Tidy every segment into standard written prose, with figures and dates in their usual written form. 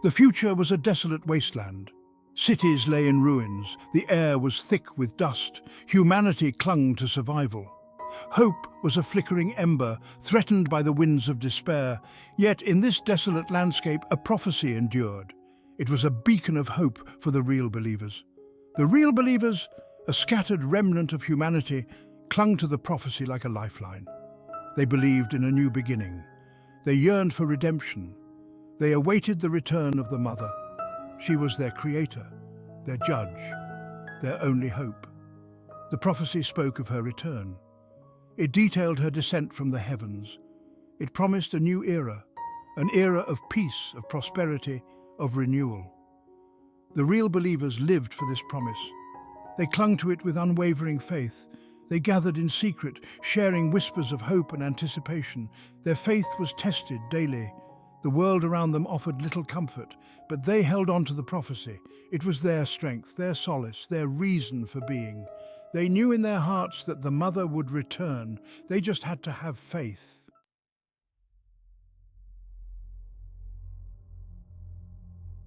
The future was a desolate wasteland. Cities lay in ruins, the air was thick with dust, humanity clung to survival. Hope was a flickering ember, threatened by the winds of despair, yet in this desolate landscape a prophecy endured. It was a beacon of hope for the real believers. The real believers, a scattered remnant of humanity, clung to the prophecy like a lifeline. They believed in a new beginning. They yearned for redemption. They awaited the return of the Mother. She was their creator, their judge, their only hope. The prophecy spoke of her return. It detailed her descent from the heavens. It promised a new era, an era of peace, of prosperity, of renewal. The real believers lived for this promise. They clung to it with unwavering faith. They gathered in secret, sharing whispers of hope and anticipation. Their faith was tested daily. The world around them offered little comfort, but they held on to the prophecy. It was their strength, their solace, their reason for being. They knew in their hearts that the Mother would return. They just had to have faith.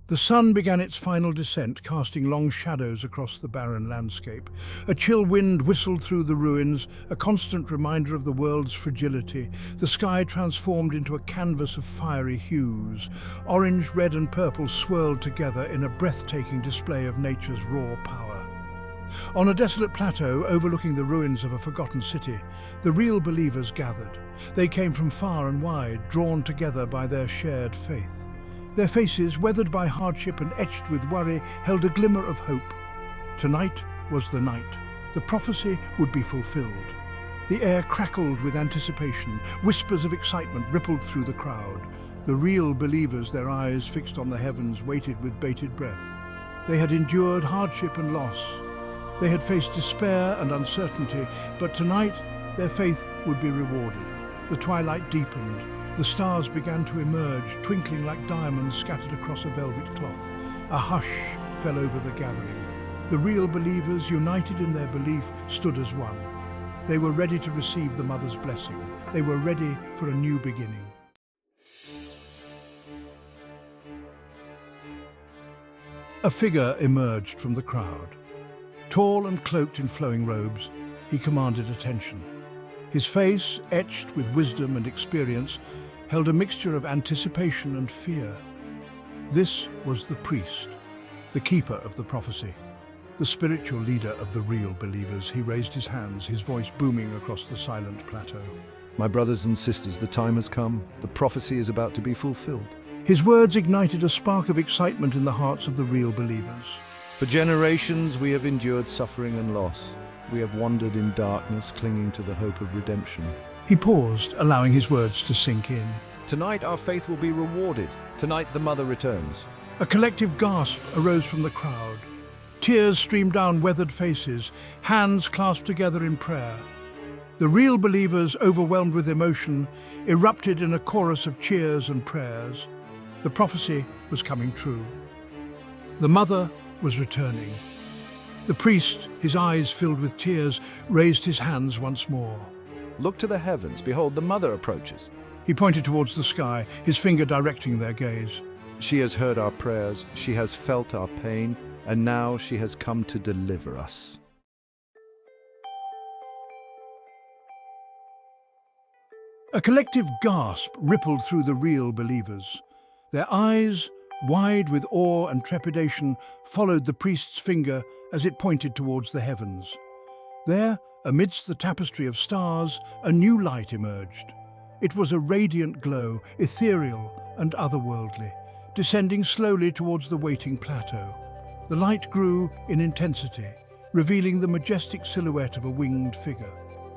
The sun began its final descent, casting long shadows across the barren landscape. A chill wind whistled through the ruins, a constant reminder of the world's fragility. The sky transformed into a canvas of fiery hues. Orange, red and purple swirled together in a breathtaking display of nature's raw power. On a desolate plateau overlooking the ruins of a forgotten city, the real believers gathered. They came from far and wide, drawn together by their shared faith. Their faces, weathered by hardship and etched with worry, held a glimmer of hope. Tonight was the night. The prophecy would be fulfilled. The air crackled with anticipation. Whispers of excitement rippled through the crowd. The real believers, their eyes fixed on the heavens, waited with bated breath. They had endured hardship and loss. They had faced despair and uncertainty, but tonight their faith would be rewarded. The twilight deepened. The stars began to emerge, twinkling like diamonds scattered across a velvet cloth. A hush fell over the gathering. The real believers, united in their belief, stood as one. They were ready to receive the Mother's blessing. They were ready for a new beginning. A figure emerged from the crowd. Tall and cloaked in flowing robes, he commanded attention. His face, etched with wisdom and experience, held a mixture of anticipation and fear. This was the priest, the keeper of the prophecy, the spiritual leader of the real believers. He raised his hands, his voice booming across the silent plateau. My brothers and sisters, the time has come. The prophecy is about to be fulfilled. His words ignited a spark of excitement in the hearts of the real believers. For generations we have endured suffering and loss. We have wandered in darkness, clinging to the hope of redemption. He paused, allowing his words to sink in. Tonight our faith will be rewarded. Tonight the Mother returns. A collective gasp arose from the crowd. Tears streamed down weathered faces, hands clasped together in prayer. The real believers, overwhelmed with emotion, erupted in a chorus of cheers and prayers. The prophecy was coming true. The Mother was returning. The priest, his eyes filled with tears, raised his hands once more. Look to the heavens. Behold, the Mother approaches. He pointed towards the sky, his finger directing their gaze. She has heard our prayers, she has felt our pain, and now she has come to deliver us. A collective gasp rippled through the real believers. Their eyes, wide with awe and trepidation, followed the priest's finger as it pointed towards the heavens. There, amidst the tapestry of stars, a new light emerged. It was a radiant glow, ethereal and otherworldly, descending slowly towards the waiting plateau. The light grew in intensity, revealing the majestic silhouette of a winged figure.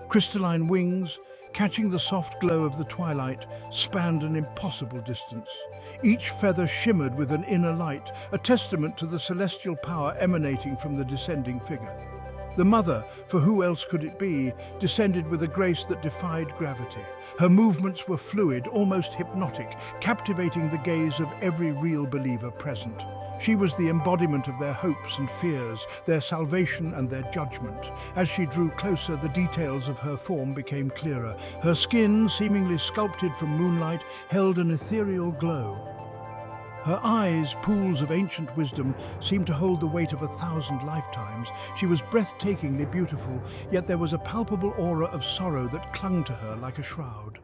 Crystalline wings, catching the soft glow of the twilight, spanned an impossible distance. Each feather shimmered with an inner light, a testament to the celestial power emanating from the descending figure. The Mother, for who else could it be, descended with a grace that defied gravity. Her movements were fluid, almost hypnotic, captivating the gaze of every real believer present. She was the embodiment of their hopes and fears, their salvation and their judgment. As she drew closer, the details of her form became clearer. Her skin, seemingly sculpted from moonlight, held an ethereal glow. Her eyes, pools of ancient wisdom, seemed to hold the weight of 1,000 lifetimes. She was breathtakingly beautiful, yet there was a palpable aura of sorrow that clung to her like a shroud.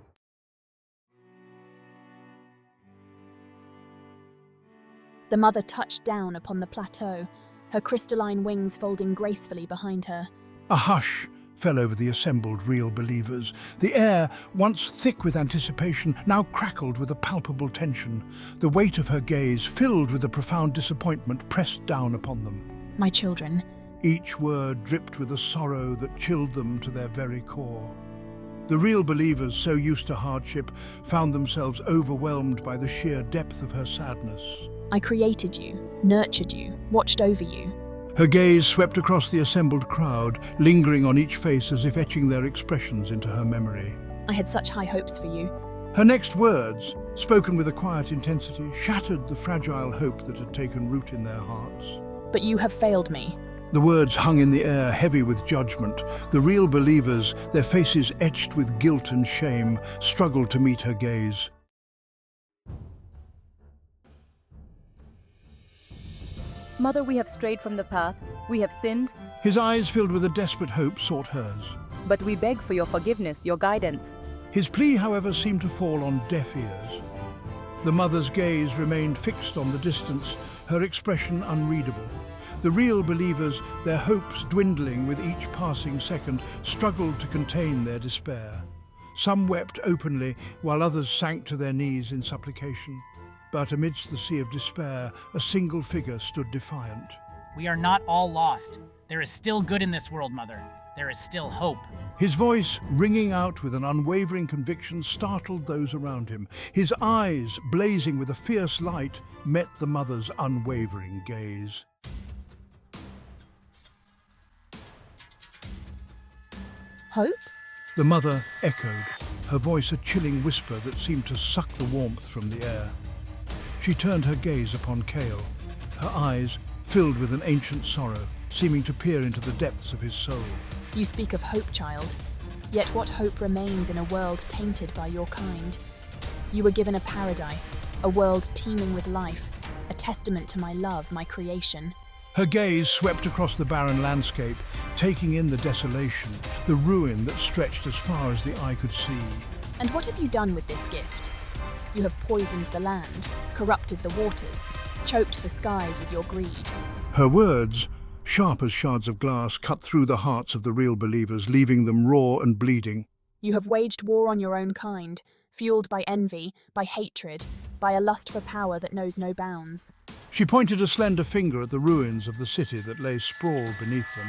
The mother touched down upon the plateau, her crystalline wings folding gracefully behind her. A hush fell over the assembled real believers. The air, once thick with anticipation, now crackled with a palpable tension. The weight of her gaze, filled with a profound disappointment, pressed down upon them. My children. Each word dripped with a sorrow that chilled them to their very core. The real believers, so used to hardship, found themselves overwhelmed by the sheer depth of her sadness. I created you, nurtured you, watched over you. Her gaze swept across the assembled crowd, lingering on each face as if etching their expressions into her memory. I had such high hopes for you. Her next words, spoken with a quiet intensity, shattered the fragile hope that had taken root in their hearts. But you have failed me. The words hung in the air, heavy with judgment. The real believers, their faces etched with guilt and shame, struggled to meet her gaze. Mother, we have strayed from the path, we have sinned, His eyes, filled with a desperate hope, sought hers. but we beg for your forgiveness, your guidance. His plea, however, seemed to fall on deaf ears. The mother's gaze remained fixed on the distance, her expression unreadable. The real believers, their hopes dwindling with each passing second, struggled to contain their despair. Some wept openly, while others sank to their knees in supplication. But amidst the sea of despair, a single figure stood defiant. We are not all lost. There is still good in this world, Mother. There is still hope. His voice, ringing out with an unwavering conviction, startled those around him. His eyes, blazing with a fierce light, met the mother's unwavering gaze. Hope? The mother echoed, her voice a chilling whisper that seemed to suck the warmth from the air. She turned her gaze upon Cale, her eyes filled with an ancient sorrow, seeming to peer into the depths of his soul. You speak of hope, child. Yet what hope remains in a world tainted by your kind? You were given a paradise, a world teeming with life, a testament to my love, my creation. Her gaze swept across the barren landscape, taking in the desolation, the ruin that stretched as far as the eye could see. And what have you done with this gift? You have poisoned the land, corrupted the waters, choked the skies with your greed. Her words, sharp as shards of glass, cut through the hearts of the real believers, leaving them raw and bleeding. You have waged war on your own kind, fueled by envy, by hatred, by a lust for power that knows no bounds. She pointed a slender finger at the ruins of the city that lay sprawled beneath them,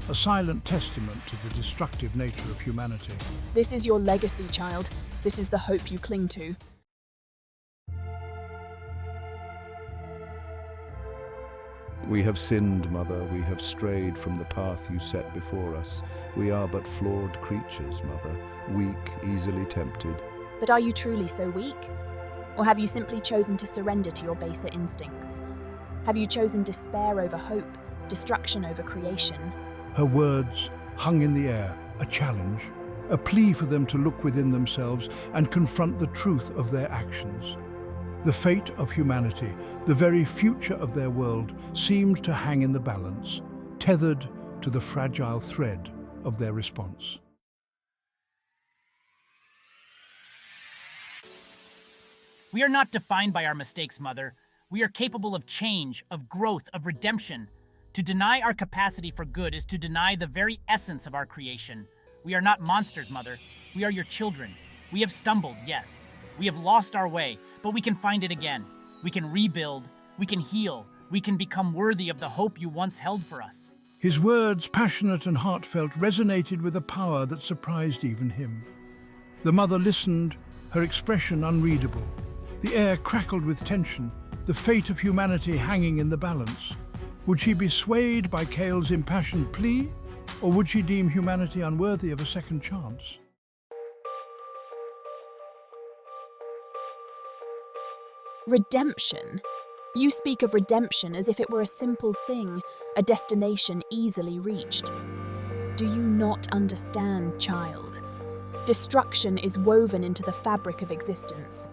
a silent testament to the destructive nature of humanity. This is your legacy, child. This is the hope you cling to. We have sinned, Mother, we have strayed from the path you set before us. We are but flawed creatures, Mother, weak, easily tempted. But are you truly so weak? Or have you simply chosen to surrender to your baser instincts? Have you chosen despair over hope, destruction over creation? Her words hung in the air, a challenge, a plea for them to look within themselves and confront the truth of their actions. The fate of humanity, the very future of their world, seemed to hang in the balance, tethered to the fragile thread of their response. We are not defined by our mistakes, Mother. We are capable of change, of growth, of redemption. To deny our capacity for good is to deny the very essence of our creation. We are not monsters, Mother. We are your children. We have stumbled, yes. We have lost our way, but we can find it again. We can rebuild, we can heal, we can become worthy of the hope you once held for us. His words, passionate and heartfelt, resonated with a power that surprised even him. The mother listened, her expression unreadable. The air crackled with tension, the fate of humanity hanging in the balance. Would she be swayed by Cale's impassioned plea, or would she deem humanity unworthy of a second chance? Redemption? You speak of redemption as if it were a simple thing, a destination easily reached. Do you not understand, child? Destruction is woven into the fabric of existence.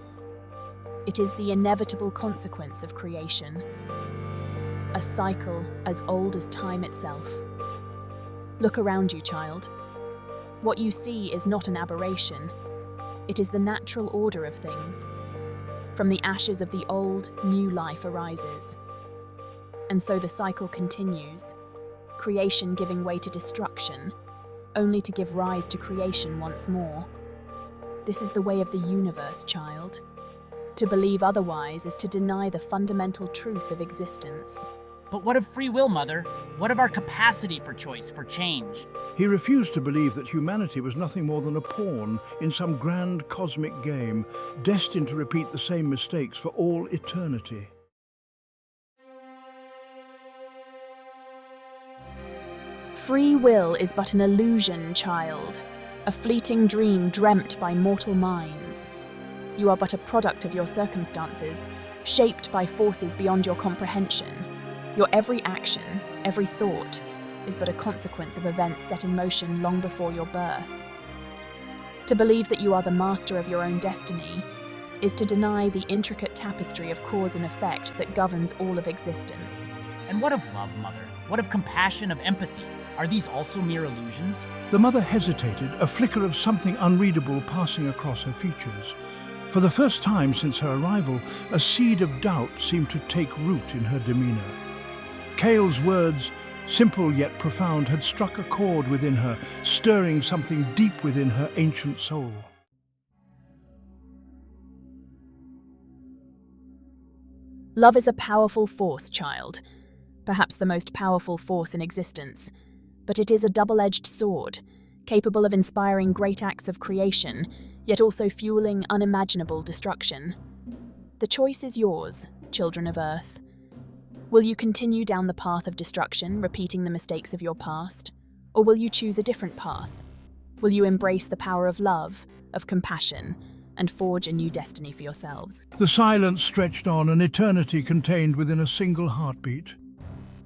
It is the inevitable consequence of creation, a cycle as old as time itself. Look around you, child. What you see is not an aberration. It is the natural order of things. From the ashes of the old, new life arises. And so the cycle continues, creation giving way to destruction, only to give rise to creation once more. This is the way of the universe, child. To believe otherwise is to deny the fundamental truth of existence. But what of free will, Mother? What of our capacity for choice, for change? He refused to believe that humanity was nothing more than a pawn in some grand cosmic game, destined to repeat the same mistakes for all eternity. Free will is but an illusion, child, a fleeting dream dreamt by mortal minds. You are but a product of your circumstances, shaped by forces beyond your comprehension. Your every action, every thought, is but a consequence of events set in motion long before your birth. To believe that you are the master of your own destiny is to deny the intricate tapestry of cause and effect that governs all of existence. And what of love, Mother? What of compassion, of empathy? Are these also mere illusions? The mother hesitated, a flicker of something unreadable passing across her features. For the first time since her arrival, a seed of doubt seemed to take root in her demeanor. Cale's words, simple yet profound, had struck a chord within her, stirring something deep within her ancient soul. Love is a powerful force, child. Perhaps the most powerful force in existence. But it is a double-edged sword, capable of inspiring great acts of creation, yet also fueling unimaginable destruction. The choice is yours, children of Earth. Will you continue down the path of destruction, repeating the mistakes of your past? Or will you choose a different path? Will you embrace the power of love, of compassion, and forge a new destiny for yourselves? The silence stretched on, an eternity contained within a single heartbeat.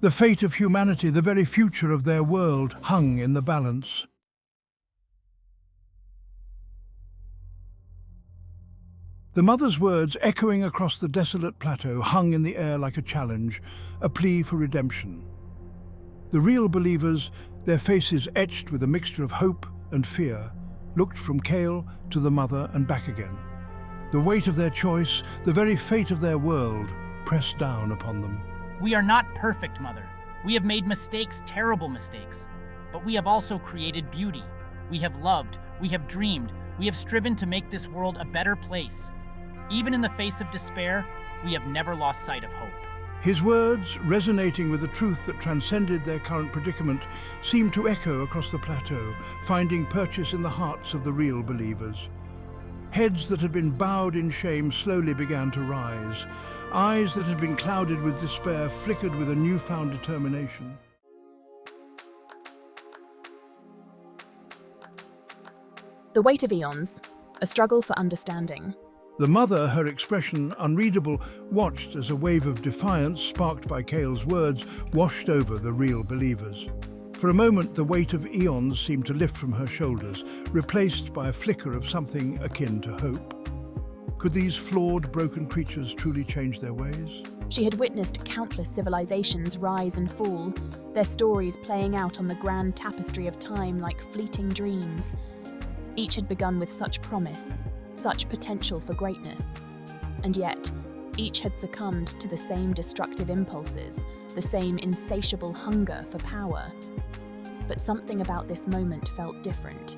The fate of humanity, the very future of their world, hung in the balance. The mother's words, echoing across the desolate plateau, hung in the air like a challenge, a plea for redemption. The real believers, their faces etched with a mixture of hope and fear, looked from Cale to the mother and back again. The weight of their choice, the very fate of their world, pressed down upon them. We are not perfect, Mother. We have made mistakes, terrible mistakes. But we have also created beauty. We have loved, we have dreamed, we have striven to make this world a better place. Even in the face of despair, we have never lost sight of hope. His words, resonating with a truth that transcended their current predicament, seemed to echo across the plateau, finding purchase in the hearts of the real believers. Heads that had been bowed in shame slowly began to rise. Eyes that had been clouded with despair flickered with a newfound determination. The weight of eons, a struggle for understanding. The mother, her expression unreadable, watched as a wave of defiance, sparked by Cale's words, washed over the real believers. For a moment, the weight of eons seemed to lift from her shoulders, replaced by a flicker of something akin to hope. Could these flawed, broken creatures truly change their ways? She had witnessed countless civilizations rise and fall, their stories playing out on the grand tapestry of time like fleeting dreams. Each had begun with such promise, such potential for greatness. And yet, each had succumbed to the same destructive impulses, the same insatiable hunger for power. But something about this moment felt different.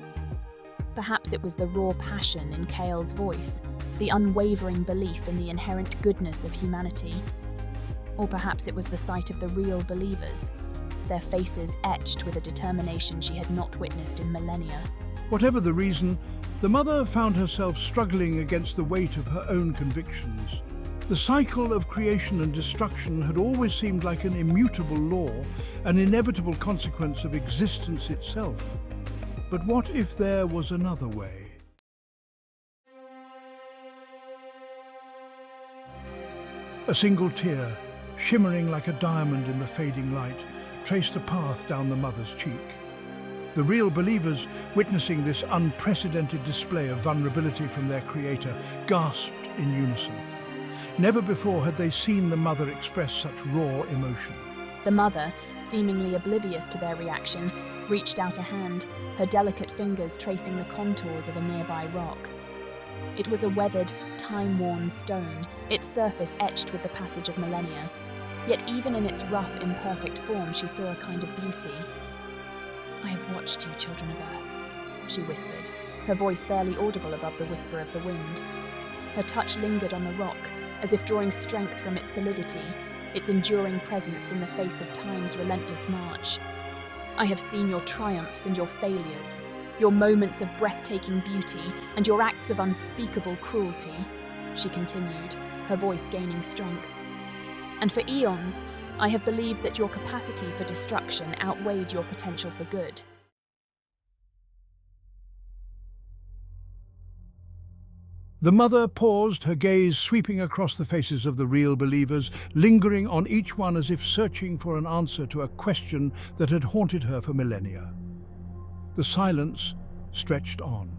Perhaps it was the raw passion in Cale's voice, the unwavering belief in the inherent goodness of humanity. Or perhaps it was the sight of the real believers, their faces etched with a determination she had not witnessed in millennia. Whatever the reason, the mother found herself struggling against the weight of her own convictions. The cycle of creation and destruction had always seemed like an immutable law, an inevitable consequence of existence itself. But what if there was another way? A single tear, shimmering like a diamond in the fading light, traced a path down the mother's cheek. The real believers, witnessing this unprecedented display of vulnerability from their creator, gasped in unison. Never before had they seen the mother express such raw emotion. The mother, seemingly oblivious to their reaction, reached out a hand, her delicate fingers tracing the contours of a nearby rock. It was a weathered, time-worn stone, its surface etched with the passage of millennia. Yet even in its rough, imperfect form, she saw a kind of beauty. "I have watched you, children of Earth," she whispered, her voice barely audible above the whisper of the wind. Her touch lingered on the rock, as if drawing strength from its solidity, its enduring presence in the face of time's relentless march. "I have seen your triumphs and your failures, your moments of breathtaking beauty and your acts of unspeakable cruelty," she continued, her voice gaining strength. "And for eons, I have believed that your capacity for destruction outweighed your potential for good." The mother paused, her gaze sweeping across the faces of the real believers, lingering on each one as if searching for an answer to a question that had haunted her for millennia. The silence stretched on,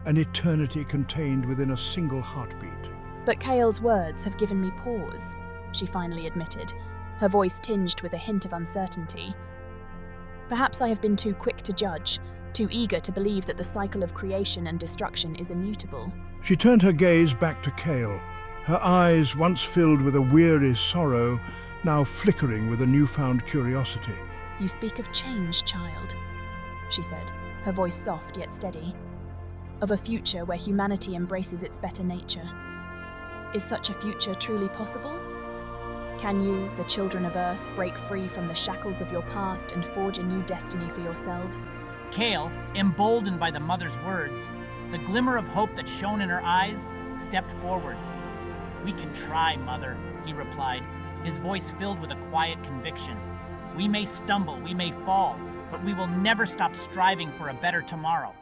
an eternity contained within a single heartbeat. "But Kale's words have given me pause," she finally admitted, her voice tinged with a hint of uncertainty. "Perhaps I have been too quick to judge, too eager to believe that the cycle of creation and destruction is immutable." She turned her gaze back to Kale, her eyes, once filled with a weary sorrow, now flickering with a newfound curiosity. "You speak of change, child," she said, her voice soft yet steady. "Of a future where humanity embraces its better nature. Is such a future truly possible? Can you, the children of Earth, break free from the shackles of your past and forge a new destiny for yourselves?" Kale, emboldened by the mother's words, the glimmer of hope that shone in her eyes, stepped forward. "We can try, Mother," he replied, his voice filled with a quiet conviction. "We may stumble, we may fall, but we will never stop striving for a better tomorrow."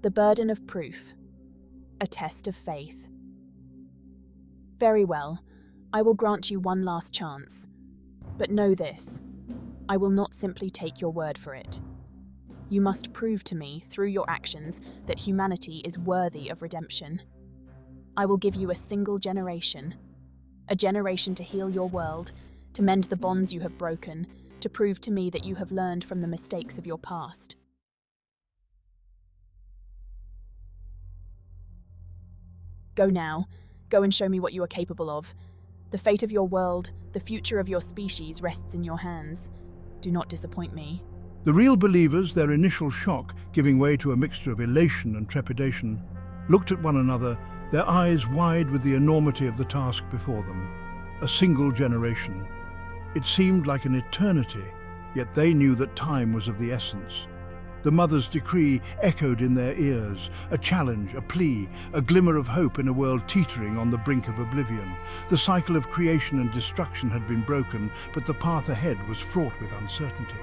The burden of proof. A test of faith. "Very well, I will grant you one last chance. But know this, I will not simply take your word for it. You must prove to me, through your actions, that humanity is worthy of redemption. I will give you a single generation. A generation to heal your world, to mend the bonds you have broken, to prove to me that you have learned from the mistakes of your past." "Go now. Go and show me what you are capable of. The fate of your world, the future of your species rests in your hands. Do not disappoint me." The real believers, their initial shock giving way to a mixture of elation and trepidation, looked at one another, their eyes wide with the enormity of the task before them. A single generation. It seemed like an eternity, yet they knew that time was of the essence. The mother's decree echoed in their ears, a challenge, a plea, a glimmer of hope in a world teetering on the brink of oblivion. The cycle of creation and destruction had been broken, but the path ahead was fraught with uncertainty.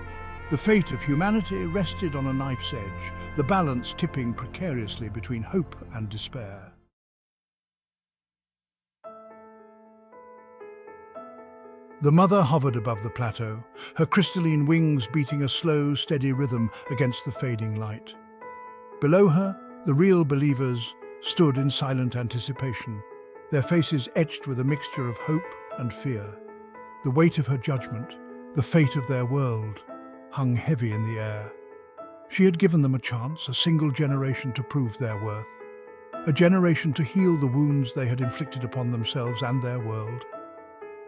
The fate of humanity rested on a knife's edge, the balance tipping precariously between hope and despair. The mother hovered above the plateau, her crystalline wings beating a slow, steady rhythm against the fading light. Below her, the real believers stood in silent anticipation, their faces etched with a mixture of hope and fear. The weight of her judgment, the fate of their world, hung heavy in the air. She had given them a chance, a single generation to prove their worth, a generation to heal the wounds they had inflicted upon themselves and their world,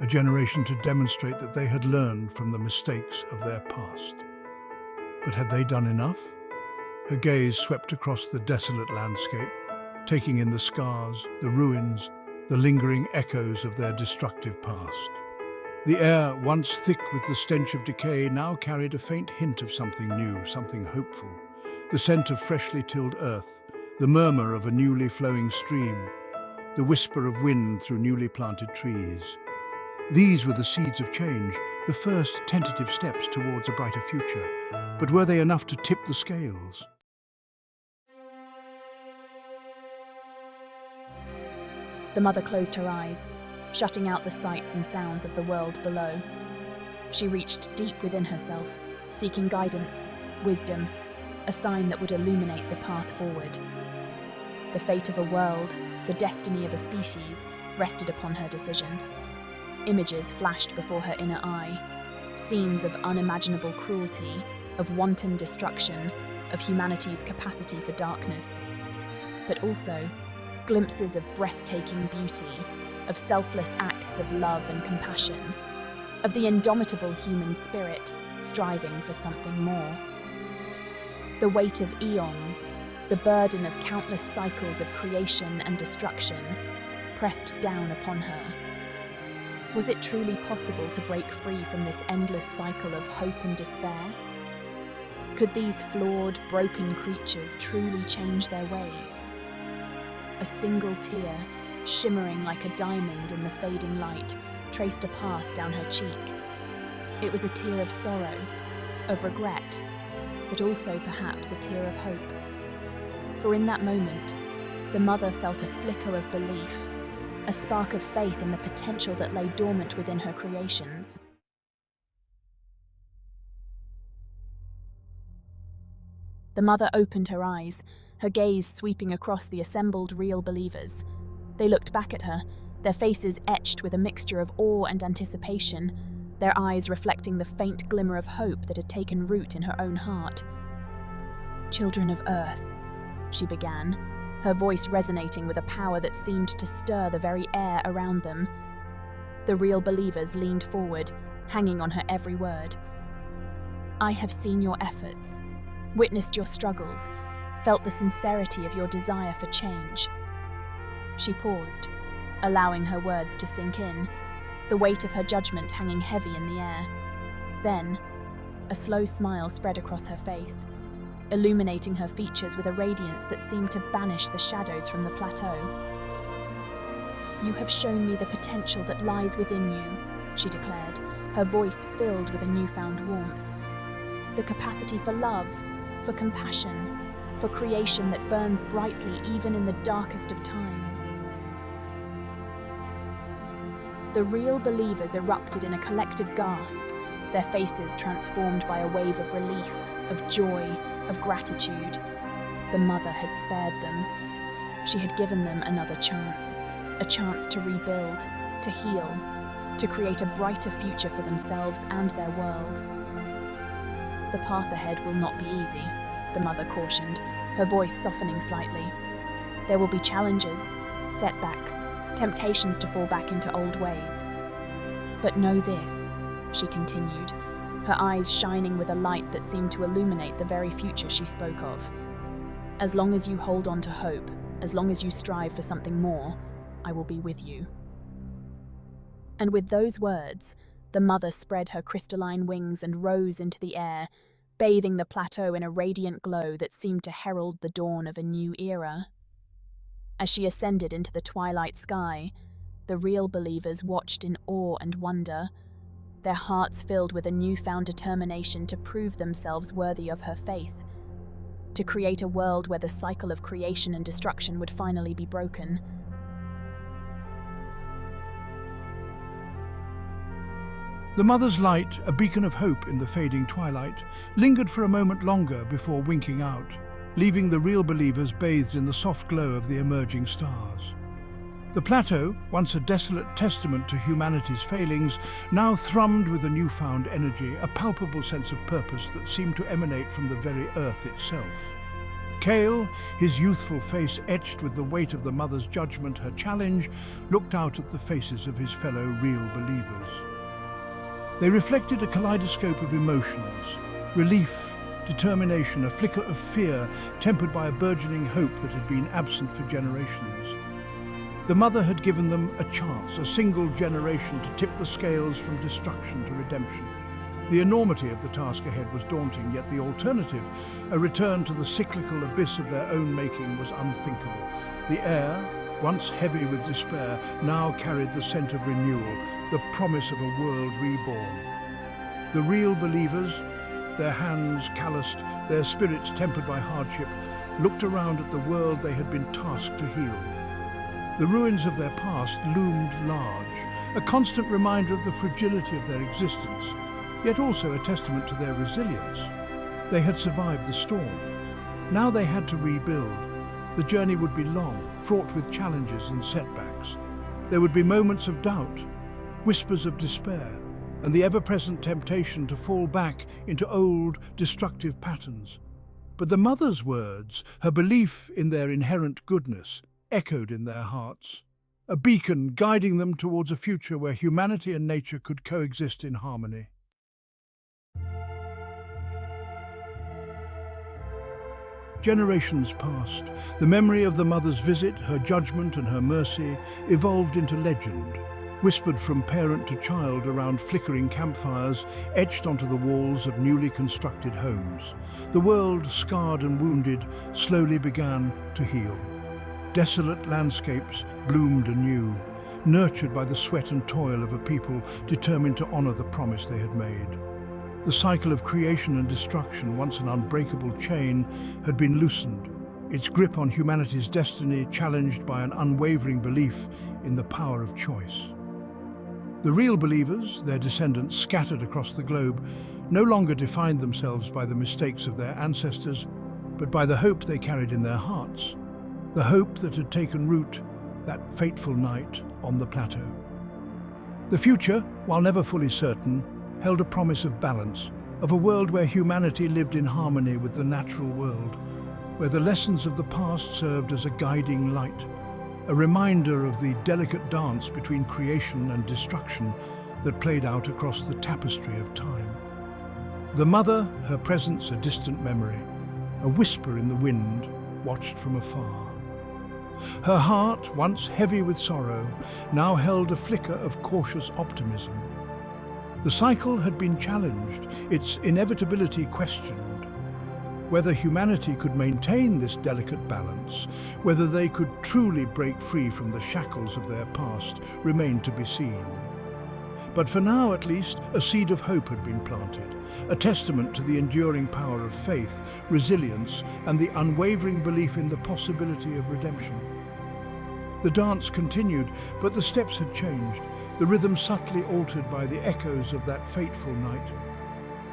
a generation to demonstrate that they had learned from the mistakes of their past. But had they done enough? Her gaze swept across the desolate landscape, taking in the scars, the ruins, the lingering echoes of their destructive past. The air, once thick with the stench of decay, now carried a faint hint of something new, something hopeful. The scent of freshly tilled earth, the murmur of a newly flowing stream, the whisper of wind through newly planted trees. These were the seeds of change, the first tentative steps towards a brighter future. But were they enough to tip the scales? The mother closed her eyes, shutting out the sights and sounds of the world below. She reached deep within herself, seeking guidance, wisdom, a sign that would illuminate the path forward. The fate of a world, the destiny of a species, rested upon her decision. Images flashed before her inner eye, scenes of unimaginable cruelty, of wanton destruction, of humanity's capacity for darkness, but also glimpses of breathtaking beauty, of selfless acts of love and compassion, of the indomitable human spirit striving for something more. The weight of eons, the burden of countless cycles of creation and destruction, pressed down upon her. Was it truly possible to break free from this endless cycle of hope and despair? Could these flawed, broken creatures truly change their ways? A single tear, shimmering like a diamond in the fading light, traced a path down her cheek. It was a tear of sorrow, of regret, but also perhaps a tear of hope. For in that moment, the mother felt a flicker of belief, a spark of faith in the potential that lay dormant within her creations. The mother opened her eyes, her gaze sweeping across the assembled real believers. They looked back at her, their faces etched with a mixture of awe and anticipation, their eyes reflecting the faint glimmer of hope that had taken root in her own heart. "Children of Earth," she began, her voice resonating with a power that seemed to stir the very air around them. The real believers leaned forward, hanging on her every word. "I have seen your efforts, witnessed your struggles, felt the sincerity of your desire for change." She paused, allowing her words to sink in, the weight of her judgment hanging heavy in the air. Then, a slow smile spread across her face, illuminating her features with a radiance that seemed to banish the shadows from the plateau. "You have shown me the potential that lies within you," she declared, her voice filled with a newfound warmth. "The capacity for love, for compassion, for creation that burns brightly even in the darkest of times." The real believers erupted in a collective gasp, their faces transformed by a wave of relief, of joy, of gratitude. The mother had spared them. She had given them another chance, a chance to rebuild, to heal, to create a brighter future for themselves and their world. "The path ahead will not be easy," the mother cautioned, her voice softening slightly. "There will be challenges, setbacks, temptations to fall back into old ways. But know this," she continued, her eyes shining with a light that seemed to illuminate the very future she spoke of. "As long as you hold on to hope, as long as you strive for something more, I will be with you." And with those words, the mother spread her crystalline wings and rose into the air, bathing the plateau in a radiant glow that seemed to herald the dawn of a new era. As she ascended into the twilight sky, the real believers watched in awe and wonder, their hearts filled with a newfound determination to prove themselves worthy of her faith, to create a world where the cycle of creation and destruction would finally be broken. The mother's light, a beacon of hope in the fading twilight, lingered for a moment longer before winking out, leaving the real believers bathed in the soft glow of the emerging stars. The plateau, once a desolate testament to humanity's failings, now thrummed with a newfound energy, a palpable sense of purpose that seemed to emanate from the very earth itself. Cale, his youthful face etched with the weight of the mother's judgment, her challenge, looked out at the faces of his fellow real believers. They reflected a kaleidoscope of emotions: relief, determination, a flicker of fear, tempered by a burgeoning hope that had been absent for generations. The mother had given them a chance, a single generation, to tip the scales from destruction to redemption. The enormity of the task ahead was daunting, yet the alternative, a return to the cyclical abyss of their own making, was unthinkable. The air, once heavy with despair, now carried the scent of renewal, the promise of a world reborn. The real believers, their hands calloused, their spirits tempered by hardship, looked around at the world they had been tasked to heal. The ruins of their past loomed large, a constant reminder of the fragility of their existence, yet also a testament to their resilience. They had survived the storm. Now they had to rebuild, The journey would be long, fraught with challenges and setbacks. There would be moments of doubt, whispers of despair, and the ever-present temptation to fall back into old, destructive patterns. But the mother's words, her belief in their inherent goodness, echoed in their hearts, a beacon guiding them towards a future where humanity and nature could coexist in harmony. Generations passed. The memory of the mother's visit, her judgment and her mercy evolved into legend, whispered from parent to child around flickering campfires, etched onto the walls of newly constructed homes. The world, scarred and wounded, slowly began to heal. Desolate landscapes bloomed anew, nurtured by the sweat and toil of a people determined to honor the promise they had made. The cycle of creation and destruction, once an unbreakable chain, had been loosened, its grip on humanity's destiny challenged by an unwavering belief in the power of choice. The real believers, their descendants scattered across the globe, no longer defined themselves by the mistakes of their ancestors, but by the hope they carried in their hearts, the hope that had taken root that fateful night on the plateau. The future, while never fully certain, held a promise of balance, of a world where humanity lived in harmony with the natural world, where the lessons of the past served as a guiding light, a reminder of the delicate dance between creation and destruction that played out across the tapestry of time. The mother, her presence a distant memory, a whisper in the wind, watched from afar. Her heart, once heavy with sorrow, now held a flicker of cautious optimism. The cycle had been challenged, its inevitability questioned. Whether humanity could maintain this delicate balance, whether they could truly break free from the shackles of their past, remained to be seen. But for now, at least, a seed of hope had been planted, a testament to the enduring power of faith, resilience, and the unwavering belief in the possibility of redemption. The dance continued, but the steps had changed, the rhythm subtly altered by the echoes of that fateful night.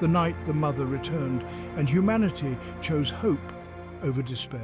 The night the mother returned, and humanity chose hope over despair.